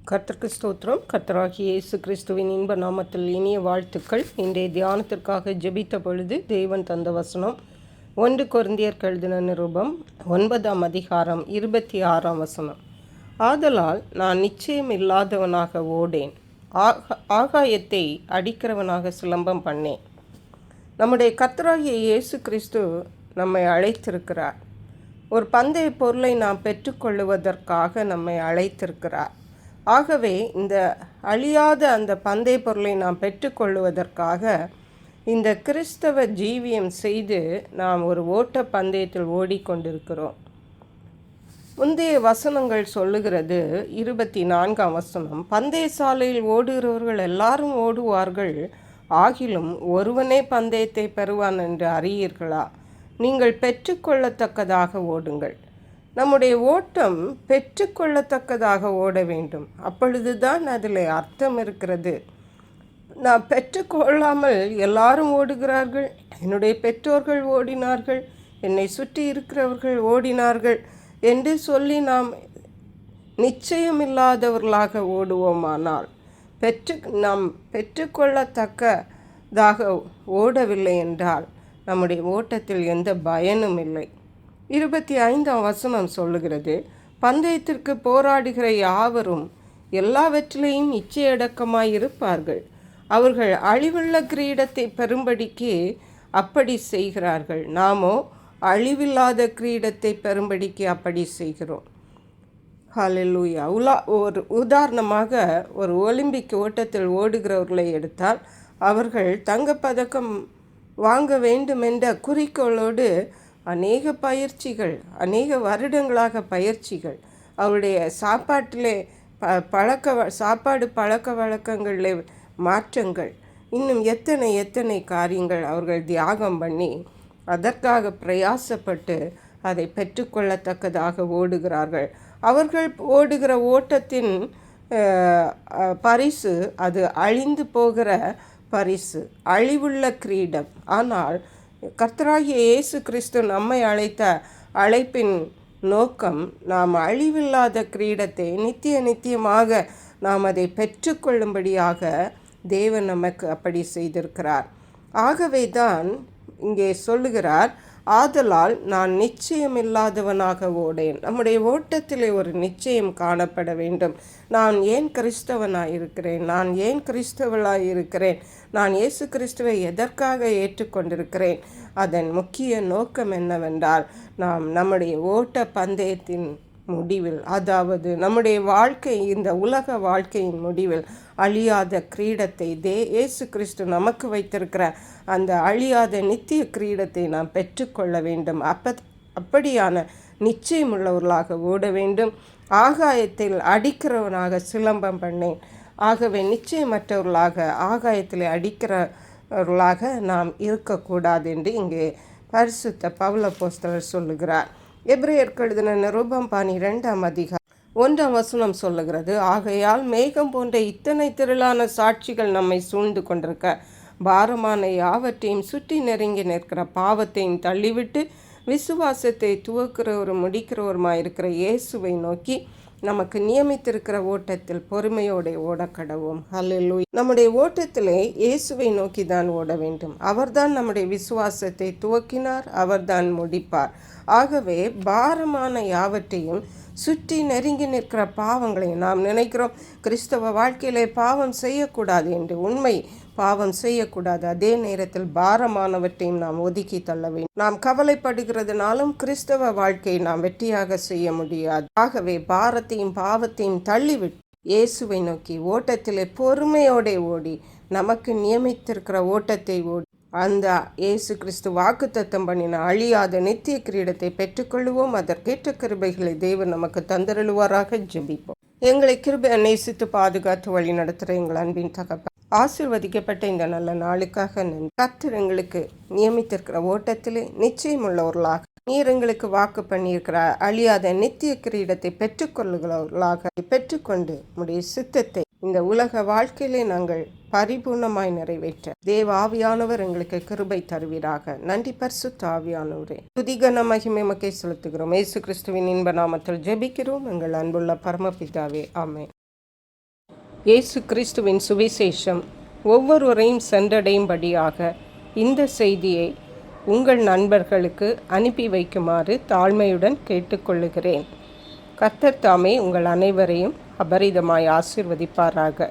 கர்த்தருக்கு ஸ்தோத்திரம். கர்த்தராகிய இயேசு கிறிஸ்துவின் இன்ப நாமத்தில் இனிய வாழ்த்துக்கள். இன்றைய தியானத்திற்காக ஜெபித்த பொழுது தேவன் தந்த வசனம் 1 கொரிந்தியருக்கு எழுதின நிருபம் 9ஆம் அதிகாரம் 26ஆம் வசனம். ஆதலால் நான் நிச்சயம் இல்லாதவனாக ஓடேன், ஆகாயத்தை அடிக்கிறவனாக சிலம்பம் பண்ணேன். நம்முடைய கர்த்தராகிய இயேசு கிறிஸ்து நம்மை அழைத்திருக்கிறார். ஒரு பந்தய பொருளை நாம் பெற்றுக்கொள்ளுவதற்காக நம்மை அழைத்திருக்கிறார். ஆகவே இந்த அழியாத அந்த பந்தய பொருளை நாம் பெற்றுக்கொள்வதற்காக இந்த கிறிஸ்தவ ஜீவியம் செய்து நாம் ஒரு ஓட்ட பந்தயத்தில் ஓடிக்கொண்டிருக்கிறோம். முந்தைய வசனங்கள் சொல்லுகிறது 24ஆம் வசனம், பந்தய சாலையில் ஓடுகிறவர்கள் எல்லாரும் ஓடுவார்கள், ஆகிலும் ஒருவனே பந்தயத்தை பெறுவான் என்று அறியீர்களா? நீங்கள் பெற்றுக்கொள்ளத்தக்கதாக ஓடுங்கள். நம்முடைய ஓட்டம் பெற்றுக்கொள்ளத்தக்கதாக ஓட வேண்டும். அப்பொழுதுதான் அதில் அர்த்தம் இருக்கிறது. நான் பெற்றுக்கொள்ளாமல் எல்லாரும் ஓடுகிறார்கள், என்னுடைய பெற்றோர்கள் ஓடினார்கள், என்னை சுற்றி இருக்கிறவர்கள் ஓடினார்கள் என்று சொல்லி நாம் நிச்சயமில்லாதவர்களாக ஓடுவோமானால் நாம் பெற்றுக்கொள்ளத்தக்கதாக ஓடவில்லை என்றால் நம்முடைய ஓட்டத்தில் எந்த பயனும் இல்லை. 25ஆம் வசனம் சொல்லுகிறது, பந்தயத்திற்கு போராடுகிற யாவரும் எல்லாவற்றிலையும் இச்சையடக்கமாய் இருப்பார்கள். அவர்கள் அழிவுள்ள கிரீடத்தை பெறும்படிக்கு அப்படி செய்கிறார்கள், நாமோ அழிவில்லாத கிரீடத்தை பெறும்படிக்கு அப்படி செய்கிறோம். ஹல்லேலூயா. ஒரு உதாரணமாக ஒரு ஒலிம்பிக் ஓட்டத்தில் ஓடுகிறவர்களை எடுத்தால், அவர்கள் தங்கப்பதக்கம் வாங்க வேண்டும் என்ற குறிக்கோளோடு அநேக பயிற்சிகள், அநேக வருடங்களாக பயிற்சிகள், அவருடைய சாப்பாட்டிலே சாப்பாடு பழக்க வழக்கங்களில் மாற்றங்கள், இன்னும் எத்தனை காரியங்கள் அவர்கள் தியாகம் பண்ணி அதற்காக பிரயாசப்பட்டு அதை பெற்றுக்கொள்ளத்தக்கதாக ஓடுகிறார்கள். அவர்கள் ஓடுகிற ஓட்டத்தின் பரிசு அது அழிந்து போகிற பரிசு, அழிவுள்ள கிரீடம். ஆனால் கர்த்தராகிய இயேசு கிறிஸ்து நம்மை அழைத்த அழைப்பின் நோக்கம் நாம் அழிவில்லாத கிரீடத்தை நித்தியமாக நாம் அதை பெற்றுக்கொள்ளும்படியாக தேவன் நமக்கு அப்படி செய்திருக்கிறார். ஆகவே தான் இங்கே சொல்லுகிறார், ஆதலால் நான் நிச்சயமில்லாதவனாக ஓடேன். நம்முடைய ஓட்டத்திலே ஒரு நிச்சயம் காணப்பட வேண்டும். நான் ஏன் கிறிஸ்தவனாக இருக்கிறேன், நான் ஏன் கிறிஸ்தவளாக இருக்கிறேன், நான் இயேசு கிறிஸ்துவை எதற்காக ஏற்றுக்கொண்டிருக்கிறேன், அதன் முக்கிய நோக்கம் என்னவென்றால் நம்முடைய ஓட்ட பந்தயத்தின் முடிவில், அதாவது நம்முடைய வாழ்க்கை, இந்த உலக வாழ்க்கையின் முடிவில் அழியாத கிரீடத்தை இயேசு கிறிஸ்து நமக்கு வைத்திருக்கிற அந்த அழியாத நித்திய கிரீடத்தை நாம் பெற்றுக்கொள்ள வேண்டும். அப்படியான நிச்சயமுள்ளவர்களாக ஓட வேண்டும். ஆகாயத்தில் அடிக்கிறவனாக சிலம்பம் பண்ணேன். ஆகவே நிச்சயமற்றவர்களாக ஆகாயத்தில் அடிக்கிறவர்களாக நாம் இருக்கக்கூடாது என்று இங்கே பரிசுத்த பவுல் அப்போஸ்தலர் சொல்லுகிறார். எபிரேயருக்கு எழுதின நிருபம் 12ஆம் அதிகாரம் 1ஆம் வசனம் சொல்லுகிறது, ஆகையால் மேகம் போன்ற இத்தனை திரளான சாட்சிகள் நம்மை சூழ்ந்து கொண்டிருக்க, பாரமான யாவற்றையும் சுற்றி நெருங்கி நிற்கிற பாவத்தையும் தள்ளிவிட்டு விசுவாசத்தை துவக்கிறவரும் முடிக்கிறவருமாயிருக்கிற இயேசுவை நோக்கி நமக்கு நியமித்திருக்கிற ஓட்டத்தில் பொறுமையோடு ஓடக்கடவோம். ஹல்லேலூயா. நம்முடைய ஓட்டத்திலே இயேசுவை நோக்கி தான் ஓட வேண்டும். அவர்தான் நம்முடைய விசுவாசத்தை துவக்கினார், அவர்தான் முடிப்பார். ஆகவே பாரமான யாவற்றையும் சுற்றி நெருங்கி நிற்கிற பாவங்களை நாம் நினைக்கிறோம் கிறிஸ்தவ வாழ்க்கையிலே பாவம் செய்யக்கூடாது என்று. உண்மை, பாவம் செய்யக்கூடாது. அதே நேரத்தில் பாரமானவற்றையும் நாம் ஒதுக்கி தள்ள வேண்டும். நாம் கவலைப்படுகிறதுனாலும் கிறிஸ்தவ வாழ்க்கையை நாம் வெற்றியாக செய்ய முடியாது. ஆகவே பாரத்தையும் பாவத்தையும் தள்ளிவிட்டு இயேசுவை நோக்கி ஓட்டத்திலே பொறுமையோடு ஓடி நமக்கு நியமித்திருக்கிற ஓட்டத்தை ஓடி அந்த இயேசு கிறிஸ்து வாக்குத்தத்தம் பண்ணின அழியாத நித்திய கிரீடத்தை பெற்றுக்கொள்வோம். அதற்கேற்ற கிருபைகளை தேவன் நமக்கு தந்தருளுவாராக. ஜெபிப்போம். எங்களை கிருபை நேசித்து பாதுகாத்து வழி நடத்துகிற எங்கள் அன்பின் தகப்பன், ஆசீர்வதிக்கப்பட்ட இந்த நல்ல நாளுக்காக நன்றி. கர்த்தர் எங்களுக்கு நியமித்திருக்கிற ஓட்டத்திலே நிச்சயமுள்ளவர்களாக, நீர் எங்களுக்கு வாக்கு பண்ணியிருக்கிற அழியாத நித்திய கிரீடத்தை பெற்றுக்கொள்ளுகிறவர்களாக பெற்றுக்கொண்டு உம்முடைய சித்தத்தை இந்த உலக வாழ்க்கையிலே நாங்கள் பரிபூர்ணமாய் நிறைவேற்ற தேவ ஆவியானவர் எங்களுக்கு கிருபை தருவீராக. நன்றி பரிசுத்த ஆவியானவரே. துதிகன மகிமை மக்கை செலுத்துகிறோம். இயேசு கிறிஸ்துவின் இன்ப நாமத்தில் ஜெபிக்கிறோம் எங்கள் அன்புள்ள பரமபிதாவே. ஆமென். இயேசு கிறிஸ்துவின் சுவிசேஷம் ஒவ்வொருவரையும் சென்றடையும்படியாக இந்த செய்தியை உங்கள் நண்பர்களுக்கு அனுப்பி வைக்குமாறு தாழ்மையுடன் கேட்டுக்கொள்ளுகிறேன். கர்த்தர் தாமே உங்கள் அனைவரையும் அபரிதமாய் ஆசீர்வதிப்பாராக.